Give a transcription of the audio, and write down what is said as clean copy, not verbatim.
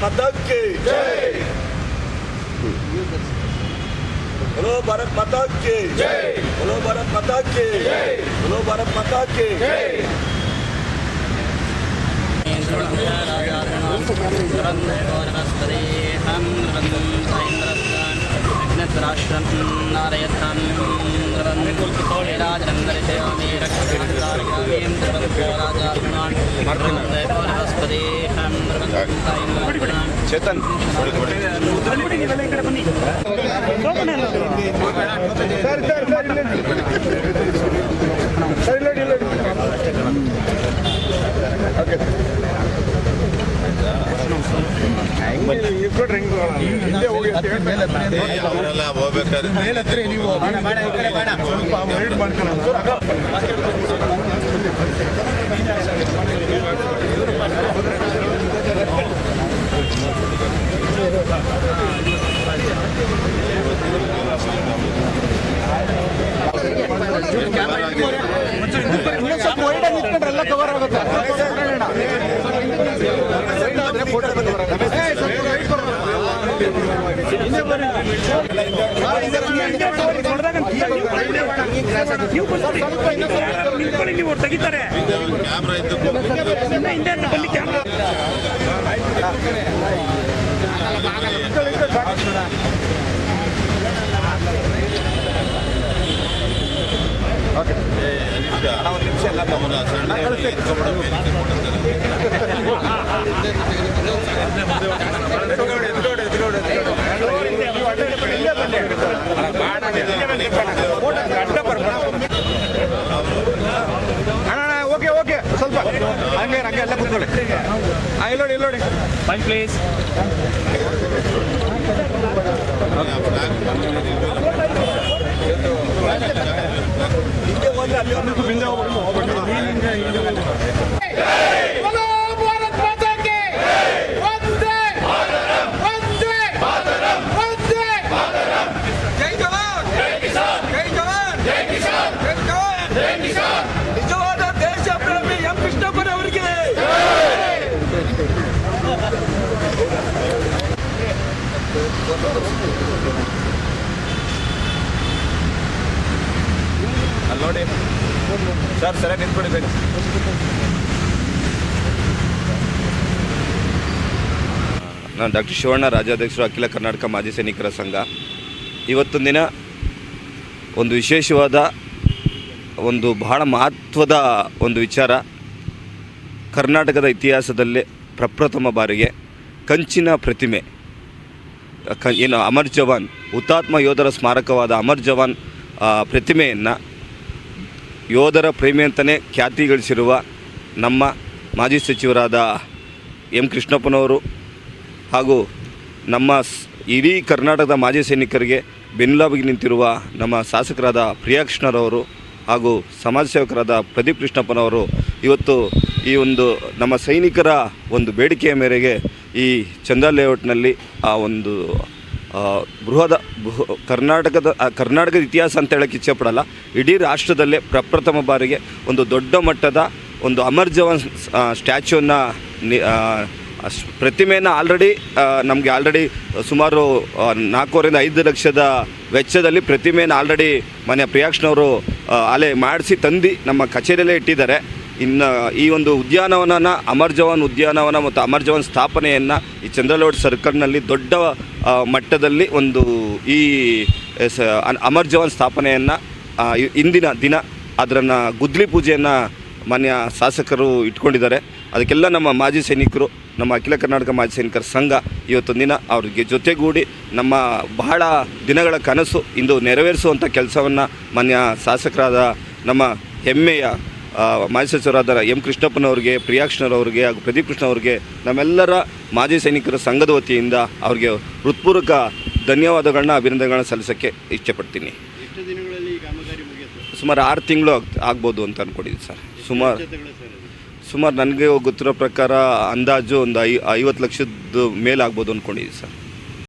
माता की जय। बोलो भारत माता की जय। बोलो भारत माता की जय। बोलो भारत माता की जय। चेतन कवर आगे ತೆಗಿತಾರೆ ಓಕೆ ಓಕೆ ಸ್ವಲ್ಪ ಹಂಗೆ ಹಂಗೆ ಎಲ್ಲ ಕೂತ್ಕೊಳ್ಳಿ. ಇಲ್ಲಿ ನೋಡಿ ಫೈನ್ ಪ್ಲೀಸ್. ನಿಜವಾದ ದೇಶ ಪ್ರೇಮಿ ಎಂ ಕೃಷ್ಣಪ್ಪನವರಿಗೆ ನೋಡಿ ಸರ್ ಸರಿಯಾಗಿ ನಿಂತ್ಕೊಂಡಿದ್ದೇನೆ. ನಾನು ಡಾಕ್ಟರ್ ಶಿವಣ್ಣ, ರಾಜ್ಯಾಧ್ಯಕ್ಷರು ಅಖಿಲ ಕರ್ನಾಟಕ ಮಾಜಿ ಸೈನಿಕರ ಸಂಘ. ಇವತ್ತೊಂದು ದಿನ ಒಂದು ವಿಶೇಷವಾದ ಒಂದು ಬಹಳ ಮಹತ್ವದ ಒಂದು ವಿಚಾರ. ಕರ್ನಾಟಕದ ಇತಿಹಾಸದಲ್ಲೇ ಪ್ರಪ್ರಥಮ ಬಾರಿಗೆ ಕಂಚಿನ ಪ್ರತಿಮೆ ಏನು ಅಮರ್ ಜವಾನ್ ಹುತಾತ್ಮ ಯೋಧರ ಸ್ಮಾರಕವಾದ ಅಮರ್ ಜವಾನ್ ಪ್ರತಿಮೆಯನ್ನು ಯೋಧರ ಪ್ರೇಮಿ ಅಂತಲೇ ಖ್ಯಾತಿ ಗಳಿಸಿರುವ ನಮ್ಮ ಮಾಜಿ ಸಚಿವರಾದ ಎಂ ಕೃಷ್ಣಪ್ಪನವರು ಹಾಗೂ ನಮ್ಮ ಇಡೀ ಕರ್ನಾಟಕದ ಮಾಜಿ ಸೈನಿಕರಿಗೆ ಬೆನ್ನೆಲುಬಾಗಿ ನಿಂತಿರುವ ನಮ್ಮ ಶಾಸಕರಾದ ಪ್ರಿಯಾಕೃಷ್ಣರವರು ಹಾಗೂ ಸಮಾಜ ಸೇವಕರಾದ ಪ್ರದೀಪ್ ಕೃಷ್ಣಪ್ಪನವರು ಇವತ್ತು ಈ ಒಂದು ನಮ್ಮ ಸೈನಿಕರ ಒಂದು ಬೇಡಿಕೆಯ ಮೇರೆಗೆ ಈ ಚಂದ್ರ ಲೇಔಟ್ನಲ್ಲಿ ಆ ಒಂದು ಕರ್ನಾಟಕದ ಇತಿಹಾಸ ಅಂತ ಹೇಳೋಕ್ಕೆ ಇಚ್ಛೆಪಡಲ್ಲ, ಇಡೀ ರಾಷ್ಟ್ರದಲ್ಲೇ ಪ್ರಪ್ರಥಮ ಬಾರಿಗೆ ಒಂದು ದೊಡ್ಡ ಮಟ್ಟದ ಒಂದು ಅಮರ್ ಜವಾನ್ ಸ್ಟ್ಯಾಚ್ಯೂವನ್ನು ಪ್ರತಿಮೆಯನ್ನು ಆಲ್ರೆಡಿ ಸುಮಾರು 4.5 ಲಕ್ಷದ ವೆಚ್ಚದಲ್ಲಿ ಪ್ರತಿಮೆಯನ್ನು ಆಲ್ರೆಡಿ ಮನೆಯ ಪ್ರಿಯಾಕ್ಷನವರು ಅಲೆ ಮಾಡಿಸಿ ತಂದು ನಮ್ಮ ಕಚೇರಿಯಲ್ಲೇ ಇಟ್ಟಿದ್ದಾರೆ. ಇನ್ನು ಈ ಒಂದು ಉದ್ಯಾನವನ ಅಮರ್ ಜವಾನ್ ಉದ್ಯಾನವನ ಮತ್ತು ಅಮರ್ ಜವಾನ್ ಸ್ಥಾಪನೆಯನ್ನು ಈ ಚಂದ್ರಲೇಔಟ್ ಸರ್ಕಲ್ನಲ್ಲಿ ದೊಡ್ಡ ಮಟ್ಟದಲ್ಲಿ ಒಂದು ಈ ಅಮರ್ ಜವಾನ್ ಸ್ಥಾಪನೆಯನ್ನು ಇಂದಿನ ದಿನ ಅದನ್ನು ಗುದ್ಲಿ ಪೂಜೆಯನ್ನು ಮಾನ್ಯ ಶಾಸಕರು ಇಟ್ಕೊಂಡಿದ್ದಾರೆ. ಅದಕ್ಕೆಲ್ಲ ನಮ್ಮ ಮಾಜಿ ಸೈನಿಕರು, ನಮ್ಮ ಅಖಿಲ ಕರ್ನಾಟಕ ಮಾಜಿ ಸೈನಿಕರ ಸಂಘ ಇವತ್ತೊಂದು ದಿನ ಅವ್ರಿಗೆ ಜೊತೆಗೂಡಿ ನಮ್ಮ ಬಹಳ ದಿನಗಳ ಕನಸು ಇಂದು ನೆರವೇರಿಸುವಂಥ ಕೆಲಸವನ್ನು ಮಾನ್ಯ ಶಾಸಕರಾದ ನಮ್ಮ ಹೆಮ್ಮೆಯ ಮಾಜಿ ಸಚಿವರಾದ ಎಂ ಕೃಷ್ಣಪ್ಪನವ್ರಿಗೆ, ಪ್ರಿಯಾಕೃಷ್ಣರವ್ರಿಗೆ ಹಾಗೂ ಪ್ರದೀಪ್ ಕೃಷ್ಣವ್ರಿಗೆ ನಮ್ಮೆಲ್ಲರ ಮಾಜಿ ಸೈನಿಕರ ಸಂಘದ ವತಿಯಿಂದ ಅವ್ರಿಗೆ ಹೃತ್ಪೂರ್ವಕ ಧನ್ಯವಾದಗಳನ್ನ ಅಭಿನಂದನೆಗಳನ್ನ ಸಲ್ಲಿಸೋಕ್ಕೆ ಇಷ್ಟಪಡ್ತೀನಿ. ಸುಮಾರು 6 ತಿಂಗಳು ಆಗ್ಬೋದು ಅಂತ ಅಂದ್ಕೊಂಡಿದ್ದೀನಿ ಸರ್. ಸುಮಾರು ನನಗೆ ಗೊತ್ತಿರೋ ಪ್ರಕಾರ ಅಂದಾಜು ಒಂದು 50 ಲಕ್ಷದ ಮೇಲೆ ಆಗ್ಬೋದು ಅಂದ್ಕೊಂಡಿದ್ದೀನಿ ಸರ್.